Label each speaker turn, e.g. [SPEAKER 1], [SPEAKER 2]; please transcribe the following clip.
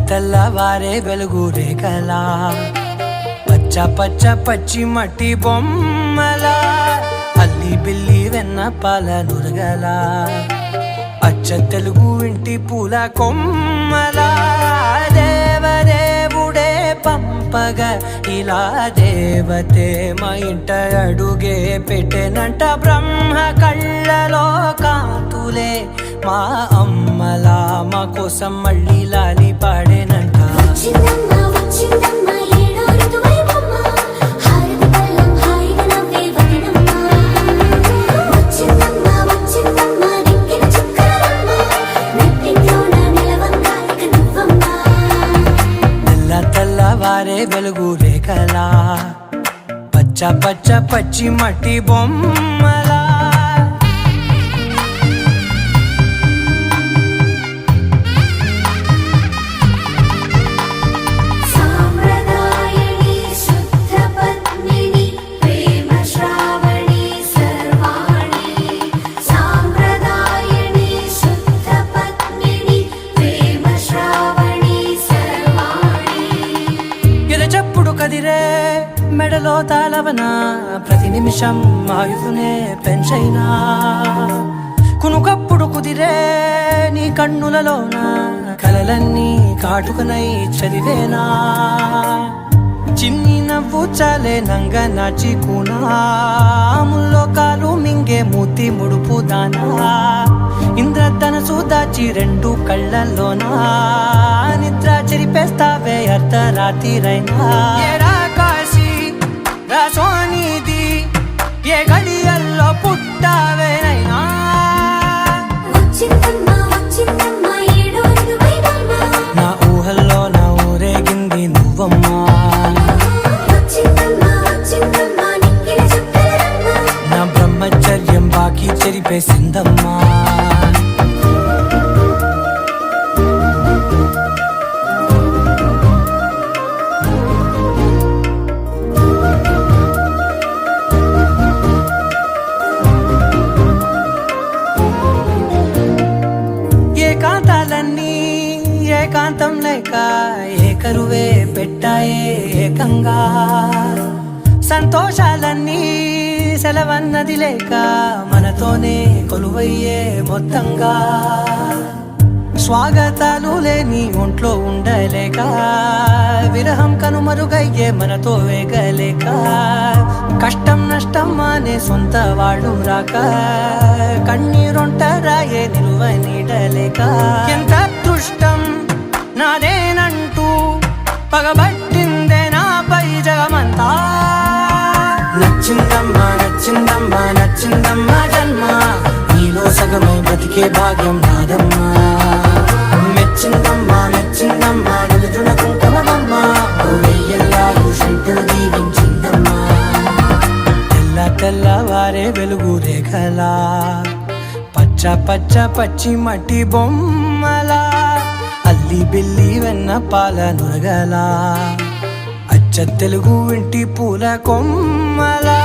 [SPEAKER 1] తెల్లవారే వెలుగు రేఖలా పచ్చ పచ్చ పచ్చి మట్టి బొమ్మలా అల్లి బిల్లి వెన్న పాల నురగలా అచ్చ తెలుగు ఇంటి పూల కొమ్మలా దేవదేవుడే పంపగ ఇలా దేవతే మా ఇంట అడుగే పెట్టెనంట బ్రహ్మ కళ్ళలో కాంతులే మా అమ్మలా మా కోసం మళ్ళీ లాలి పాడేనంట తెల్లవారే వెలుగు రేఖలా పచ్చ పచ్చ పచ్చి మట్టి బొమ్మలా కదిరే మెడలో తాళవన ప్రతి నిమిషం ఆయుధునే పెంచైనా కునుకప్పుడు కుదిరే నీ కన్నులలోన కలలన్నీ కాటుకనై చదివేనా చిన్ని నవ్వు చాలే నంగ నాచి కూనాముల్లో కాలు మింగే మూతి ముడుపు దానా ఇంద్రధనసు దాచి రెండు కళ్ళల్లోనా నిద్ర చెరిపేస్తావే అర్ధరాత్రిరైనా కాశీ రాసోనిది ఏ గడియల్లో పుట్టావేనైనా నా ఊహల్లో నా ఊరేగింది నువ్వమ్మా నా బ్రహ్మచర్యం బాకీ చెరిపేసిందమ్మా ఏకాంతాలన్నీ ఏకాంతం లేక ఏకరువే పెట్టాయే ఏకంగా సంతోషాలన్నీ సెలవన్నది లేక మనతోనే కొలువయ్యే మొత్తంగా స్వాగతాలు లేని ఒంట్లో ఉండలేక విరహం కనుమరుగయ్యే మనతో వేగలేక కష్టం నష్టం అనే సొంత వాడు రాక కన్నీరొంటరాయే నిలువ నీడలేక ఎంత అదృష్టం నాదేనంటూ పగబట్టిందే నాపై జగమంతా నచ్చిందమ్మా నచ్చిందమ్మా నచ్చిందమ్మా జన్మ నీలో సగమై బ్రతికే భాగ్యం నాదమ్మా మెచ్చిందమ్మా మెచ్చిందమ్మా నిలుతున్న కుంకుమమ్మా వెయ్యల్లాలు శంకులు దీవించిందమ్మా తెల్లవారే వెలుగు రేఖలా పచ్చ పచ్చ పచ్చి మట్టి బొమ్మలా అల్లి బిల్లి వెన్న పాల నురగలా అచ్చ తెలుగు ఇంటి పూల కొమ్మలా